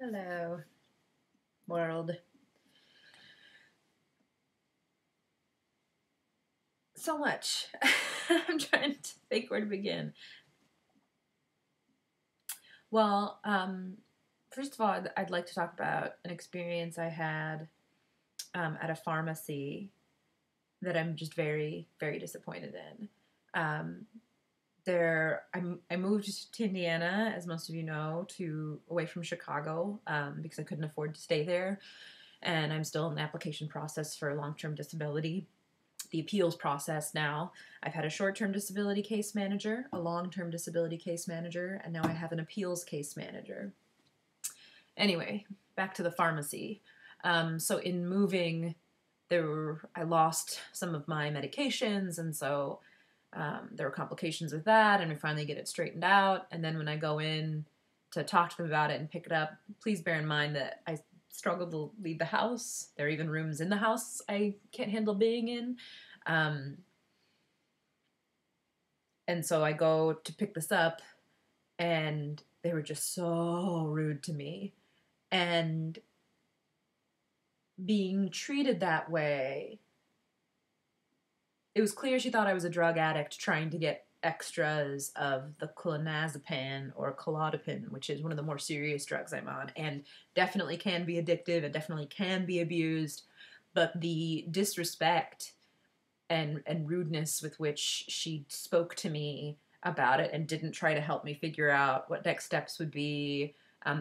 Hello, world. So much. I'm trying to think where to begin. Well, first of all, I'd like to talk about an experience I had at a pharmacy that I'm just very, very disappointed in. Um, I moved to Indiana, as most of you know, to away from Chicago because I couldn't afford to stay there, and I'm still in the application process for long-term disability. The appeals process now. I've had a short-term disability case manager, a long-term disability case manager, and now I have an appeals case manager. Anyway, back to the pharmacy. So in moving, I lost some of my medications, and so there were complications with that, and we finally get it straightened out. And then when I go in to talk to them about it and pick it up, please bear in mind that I struggle to leave the house. There are even rooms in the house I can't handle being in. And so I go to pick this up, and they were just so rude to me. And being treated that way, it was clear she thought I was a drug addict trying to get extras of the clonazepam or clonazepam, which is one of the more serious drugs I'm on, and definitely can be addictive and definitely can be abused. But the disrespect and rudeness with which she spoke to me about it and didn't try to help me figure out what next steps would be,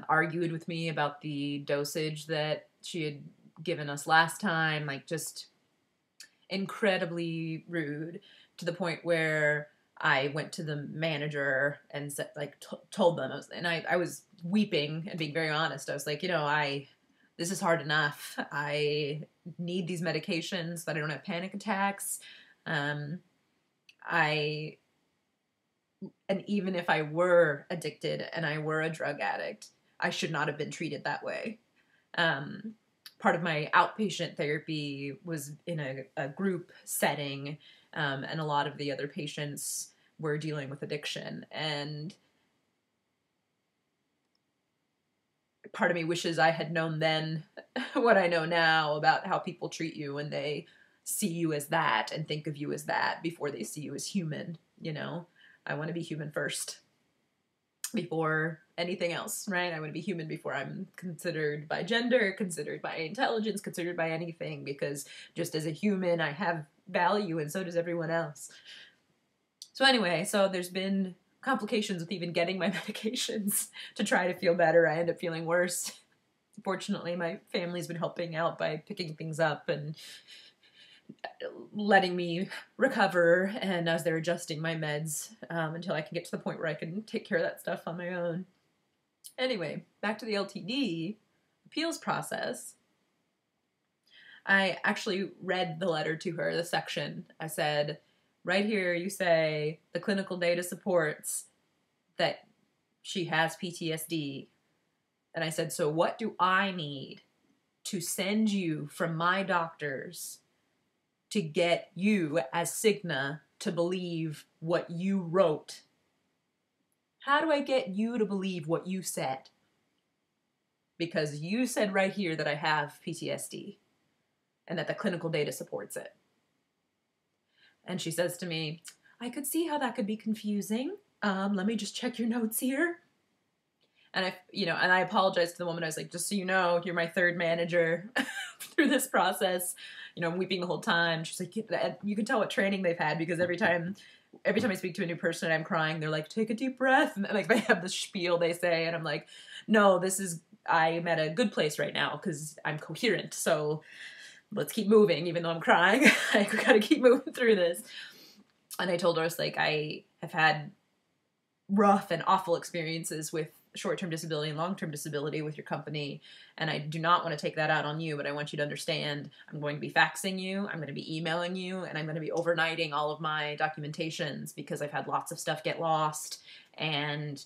argued with me about the dosage that she had given us last time, like just incredibly rude, to the point where I went to the manager and said, told them, I was weeping and being very honest. I was like, this is hard enough. I need these medications, but I don't have panic attacks. And even if I were addicted and I were a drug addict, I should not have been treated that way. Part of my outpatient therapy was in a group setting, and a lot of the other patients were dealing with addiction. And part of me wishes I had known then what I know now about how people treat you when they see you as that and think of you as that before they see you as human. I want to be human first before anything else, right? I want to be human before I'm considered by gender, considered by intelligence, considered by anything, because just as a human, I have value, and so does everyone else. So anyway, there's been complications with even getting my medications to try to feel better. I end up feeling worse. Fortunately, my family's been helping out by picking things up and letting me recover, and as they're adjusting my meds until I can get to the point where I can take care of that stuff on my own. Anyway, back to the LTD appeals process. I actually read the letter to her, the section. I said, right here you say the clinical data supports that she has PTSD. And I said, so what do I need to send you from my doctors to get you as Cigna to believe what you wrote? How do I get you to believe what you said? Because you said right here that I have PTSD and that the clinical data supports it. And she says to me, I could see how that could be confusing. Let me just check your notes here. And I apologized to the woman. I was like, just so you know, you're my third manager through this process. I'm weeping the whole time. She's like, you can tell what training they've had, because every time I speak to a new person and I'm crying, they're like, take a deep breath. And they have this spiel they say. And I'm like, no, I'm at a good place right now because I'm coherent. So let's keep moving, even though I'm crying. I gotta keep moving through this. And I told her, I have had rough and awful experiences with short-term disability and long-term disability with your company, and I do not want to take that out on you, but I want you to understand I'm going to be faxing you, I'm going to be emailing you, and I'm going to be overnighting all of my documentations because I've had lots of stuff get lost, and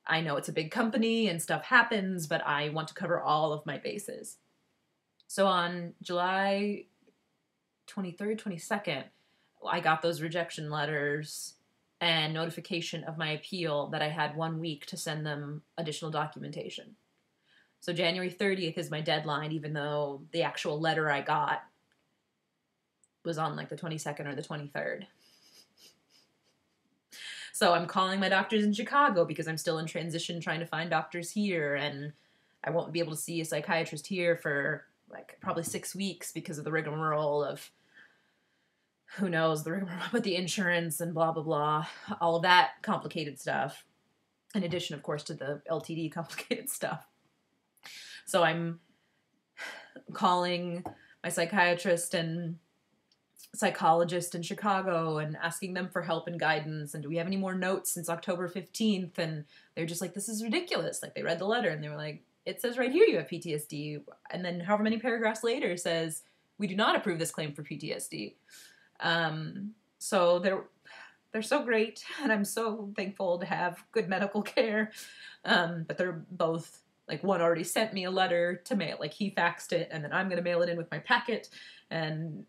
I know it's a big company and stuff happens, but I want to cover all of my bases. So on July 23rd, 22nd, I got those rejection letters and notification of my appeal that I had 1 week to send them additional documentation. So January 30th is my deadline, even though the actual letter I got was on like the 22nd or the 23rd. So I'm calling my doctors in Chicago because I'm still in transition trying to find doctors here, and I won't be able to see a psychiatrist here for like probably 6 weeks because of the rigmarole of who knows, the rigmarole with the insurance and blah, blah, blah, all of that complicated stuff. In addition, of course, to the LTD complicated stuff. So I'm calling my psychiatrist and psychologist in Chicago and asking them for help and guidance. And do we have any more notes since October 15th? And they're just like, this is ridiculous. Like, they read the letter and they were like, it says right here you have PTSD. And then however many paragraphs later says, we do not approve this claim for PTSD. So they're so great, and I'm so thankful to have good medical care. But they're both, like, one already sent me a letter to mail, like he faxed it, and then I'm going to mail it in with my packet. And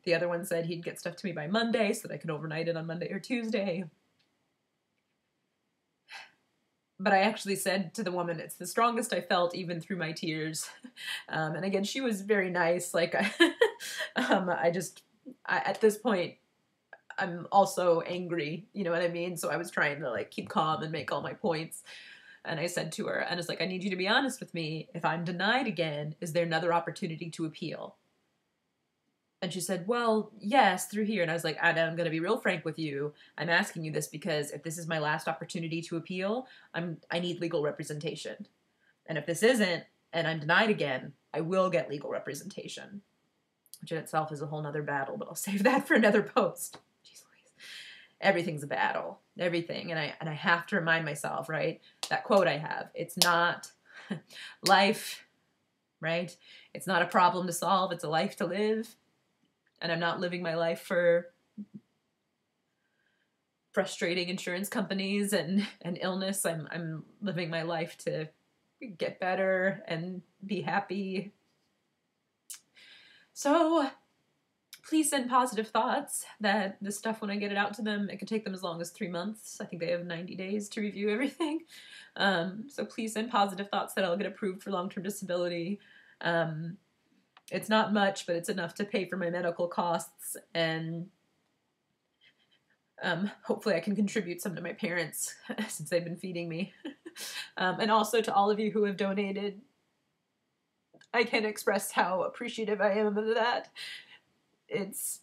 the other one said he'd get stuff to me by Monday so that I can overnight it on Monday or Tuesday. But I actually said to the woman, it's the strongest I felt even through my tears. And again, she was very nice. Like, at this point, I'm also angry, you know what I mean? So I was trying to like keep calm and make all my points. And I said to her, and it's like, I need you to be honest with me. If I'm denied again, is there another opportunity to appeal? And she said, well, yes, through here. And I was like, I'm going to be real frank with you. I'm asking you this because if this is my last opportunity to appeal, I need legal representation. And if this isn't, and I'm denied again, I will get legal representation, which in itself is a whole nother battle, but I'll save that for another post. Jeez Louise. Everything's a battle. Everything. And I have to remind myself, right? That quote I have, it's not life, right? It's not a problem to solve. It's a life to live. And I'm not living my life for frustrating insurance companies and illness. I'm living my life to get better and be happy. So please send positive thoughts that this stuff, when I get it out to them, it could take them as long as 3 months. I think they have 90 days to review everything. So please send positive thoughts that I'll get approved for long-term disability. It's not much, but it's enough to pay for my medical costs, and hopefully I can contribute some to my parents since they've been feeding me. And also to all of you who have donated. I can't express how appreciative I am of that. It's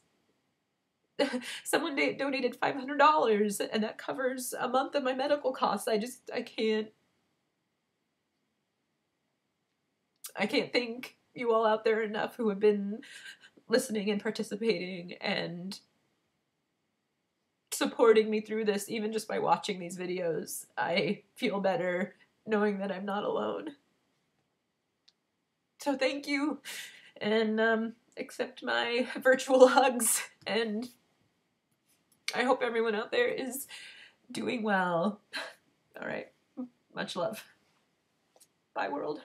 someone donated $500, and that covers a month of my medical costs. I can't thank you all out there enough who have been listening and participating and supporting me through this. Even just by watching these videos, I feel better knowing that I'm not alone. So thank you, and accept my virtual hugs, and I hope everyone out there is doing well. All right, much love. Bye, world.